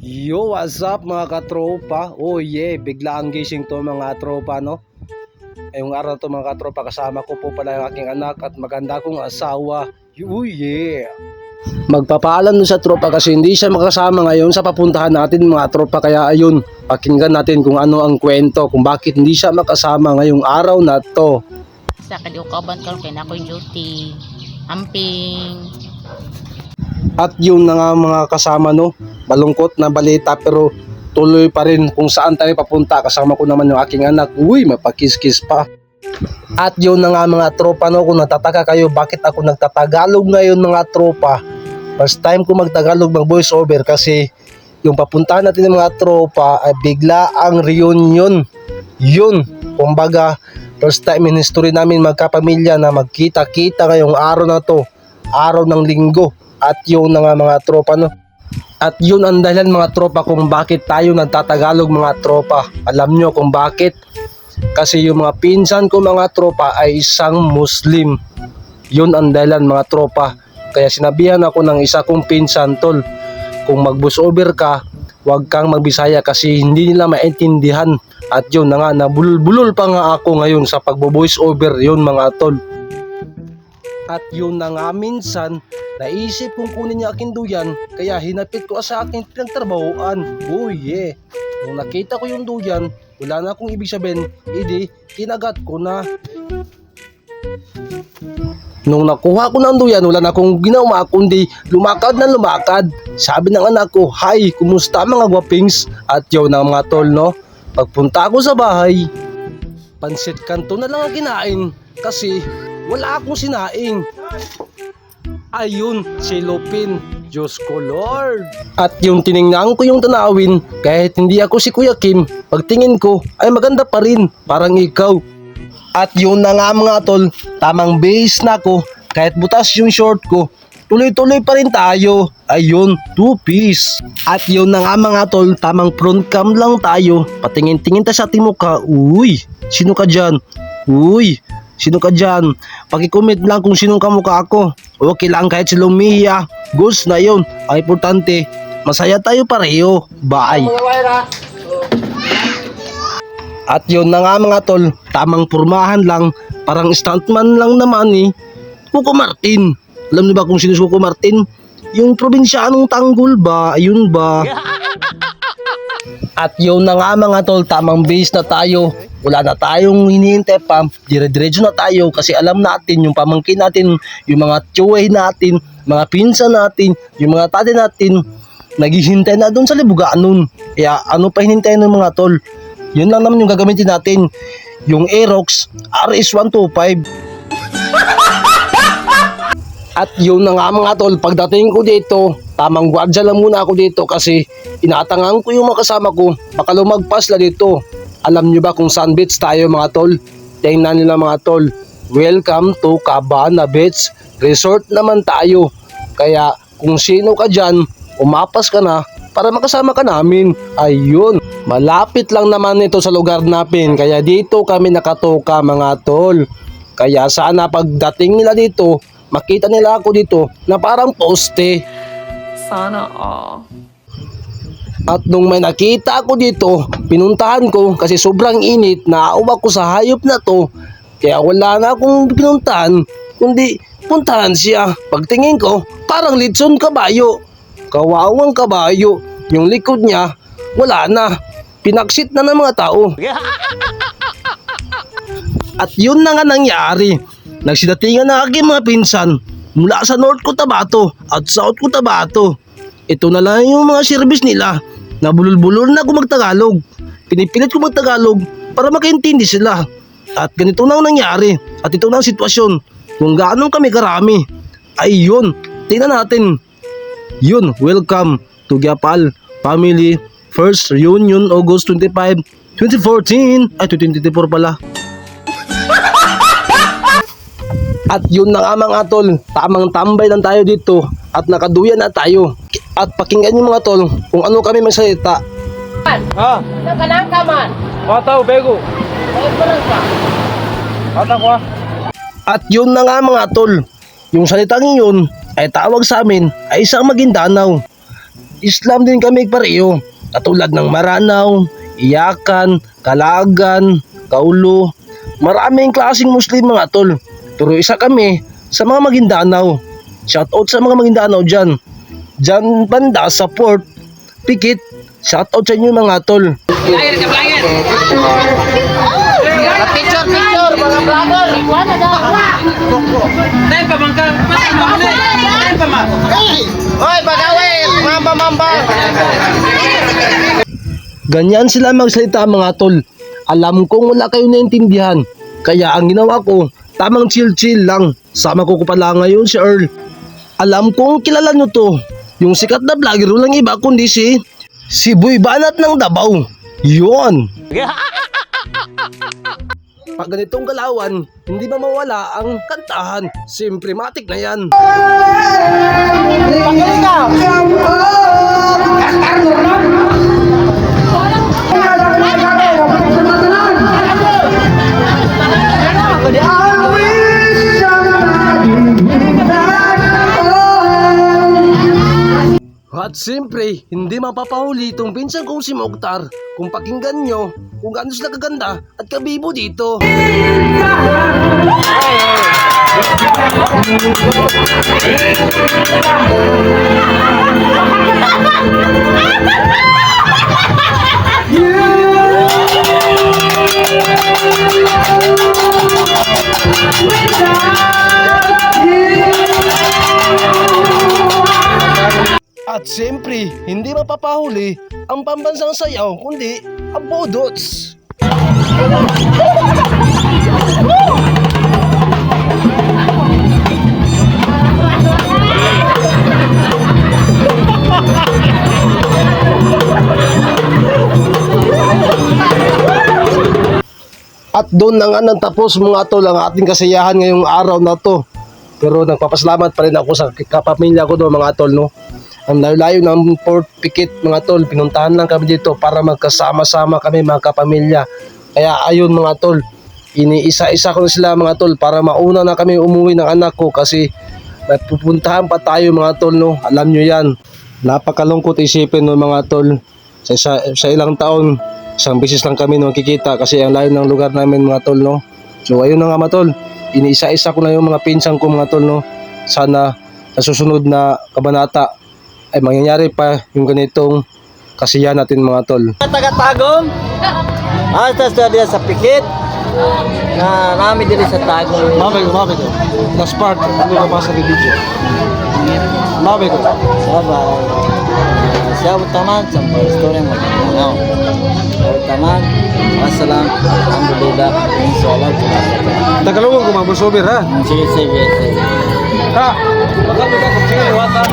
Yo, what's up mga katropa? Oh yeah, bigla ang gising to mga tropa, no? Yung araw to mga katropa, kasama ko po pala yung aking anak at maganda kong asawa. Oh yeah! Magpapaalam nun sa tropa kasi hindi siya makasama ngayon sa papuntahan natin mga tropa. Kaya ayun, pakinggan natin kung ano ang kwento, kung bakit hindi siya makasama ngayong araw na to. Sa kadiukaban karon kay nakoy duty. Amping. At yun na nga mga kasama, no? Malungkot na balita pero tuloy pa rin kung saan tayo papunta. Kasama ko naman yung aking anak. Uy, mapakis-kis pa. At yun na nga mga tropa, no? Kung natataka kayo bakit ako nagtatagalog ngayon mga tropa, first time ko magtagalog mag voice over kasi yung papuntahan natin ng mga tropa ay bigla ang reunion. Yun, kumbaga first time in history namin magkapamilya na magkita-kita ngayong araw na to, araw ng linggo. At yun na nga mga tropa, no? At yun ang dahilan mga tropa kung bakit tayo nagtatagalog mga tropa. Alam nyo kung bakit? Kasi yung mga pinsan ko mga tropa ay isang Muslim. Yun ang dahilan mga tropa. Kaya sinabihan ako ng isa kong pinsan, tol, kung mag-voice over ka, huwag kang magbisaya kasi hindi nila maintindihan. At yun na nga, nabulol-bulol pa nga ako ngayon sa pag-voice over yun mga tol. At yun na nga minsan, naisip kong kunin niya aking duyan, kaya hinapit ko sa aking pinagtrabahoan. Oh yeah! Nung nakita ko yung duyan, wala na akong ibig sabihin, hindi, kinagat ko na. Nung nakuha ko ng duyan, wala na akong ginawa kundi lumakad na lumakad. Sabi ng anak ko, "Hi, kumusta mga gwapings?" At yun na mga tol, no? Pagpunta ko sa bahay, pansit kanto na lang ang kinain kasi wala akong sinaing. Ayun, si Lupin. Diyos ko Lord. At yung tiningnan ko yung tanawin, kahit hindi ako si Kuya Kim, pagtingin ko ay maganda pa rin, parang ikaw. At yun na nga mga tol, tamang base na ko, kahit butas yung short ko, tuloy-tuloy pa rin tayo. Ayun, 2-piece. At yun na nga mga tol, tamang front cam lang tayo, patingin-tingin ta sa ating mukha. Uy, sino ka dyan? Uy, sino ka dyan? Paki-comment lang kung sinong kamukha ako. Okay lang kahit si Lumia. Goals na yun. Ang importante, masaya tayo pareho. Bye. At yun na nga mga tol, tamang purmahan lang. Parang stuntman lang naman eh. Coco Martin. Alam niyo ba kung sino si Coco Martin? Yung probinsyanong tanggol ba? Ayun ba? At yun na nga mga tol, tamang base na tayo. Wala na tayong hinihintay pa, dire-diretso na tayo kasi alam natin yung pamangkin natin, yung mga tsuway natin, mga pinsan natin, yung mga tate natin, naghihintay na doon sa libugaan nun. Kaya ano pa hinintay ng mga tol? Yun lang naman yung gagamitin natin, yung Aerox RS125. At yun na nga mga tol, pagdating ko dito, tamang gwadya lang muna ako dito kasi inatangan ko yung mga kasama ko, baka lumagpas la dito. Alam nyo ba kung saan beach tayo mga tol? Tingnan nila mga tol. Welcome to Cabana Beach Resort naman tayo. Kaya kung sino ka dyan, umapas ka na para makasama ka namin. Ayun, malapit lang naman ito sa lugar namin. Kaya dito kami nakatoka mga tol. Kaya sana pagdating nila dito, makita nila ako dito na parang poste. Sana all. At nung may nakita ako dito, pinuntahan ko kasi sobrang init, naaawa ko sa hayop na to. Kaya wala na akong pinuntahan, kundi puntahan siya. Pagtingin ko, parang litson kabayo. Kawawang kabayo. Yung likod niya, wala na. Pinaksit na ng mga tao. At yun na nga nangyari. Nagsidatingan na aking mga pinsan mula sa North Cotabato at South Cotabato. Ito na lang yung mga service nila. Nabulol-bulol na ako magtagalog. Pinipilit ko magtagalog para makaintindi sila. At ganito na ang nangyari. At ito na ang sitwasyon. Kung gaano kami karami. Ay yun, tingnan natin. Yun, welcome to Gyapal Family First Reunion August 25, 2014. Ay, 2024 pala. At yun na nga mga tol, tamang tambay lang tayo dito at nakaduyan na tayo. At pakinggan nyo mga tol kung ano kami magsalita. Ha? Nakalang ka man. Mataw, bego. At yun na nga mga tol, yung salitang yun ay tawag sa amin ay isang Maguindanao. Islam din kami pareho. Katulad ng Maranaw, Iyakan, Kalagan, Kaulo. Maraming klaseng Muslim mga tol. Pero isa kami sa mga Maguindanao. Shoutout sa mga Maguindanao dyan. Dyan banda sa Port, Pikit. Shoutout sa inyo mga tol. Picture, mga vlogger. Wala daw. Hoy, bagawin, mamba. Ganyan sila magsalita mga tol. Alam kong wala kayo naintindihan. Kaya ang ginawa ko, tamang chill lang. Sama ko pala ngayon si Earl. Alam kong kilala nyo to. Yung sikat na vlogger walang iba kundi si Boy Banat ng Davao. Yun. Pag ganitong galawan, hindi ba mawala ang kantahan? Siyempre matik na yan. At siyempre, hindi mapapahuli itong pinsan kong si Mokhtar kung pakinggan nyo kung gaano sila kaganda at kabibo dito. At siyempre, hindi mapapahuli ang pambansang sayaw kundi ang Bodots. At doon na nga nagtapos mga tol ang ating kasiyahan ngayong araw na to. Pero nagpapasalamat pa rin ako sa kapamilya ko doon mga tol, no. Ang layo-layo ng Port Pikit mga tol, pinuntahan lang kami dito para magkasama-sama kami mga kapamilya. Kaya ayun mga tol, iniisa-isa ko na sila mga tol para mauna na kami umuwi ng anak ko kasi may pupuntahan pa tayo mga tol, no. Alam nyo yan, napakalungkot isipin no mga tol. Sa ilang taon, isang beses lang kami no kikita kasi ang layo ng lugar namin mga tol, no. So ayun na nga mga tol, iniisa-isa ko na yung mga pinsan ko mga tol, no. Sana sa susunod na kabanata ay mangyayari pa yung ganitong kasiyahan natin mga tol. Taga-Tagum. Hasta dia sa Pikit. Na nami diri sa Tagum. Mabay ko. Last part, hindi ko pa sa video. Mabay ko. Sabay. Siya utaman sa story mo. No. Utaman. Assalam. Alhamdulillah. Insyaallah. Tagalog ko mabusubir ha. Sige. Ha. Bakal ka kung sige wata.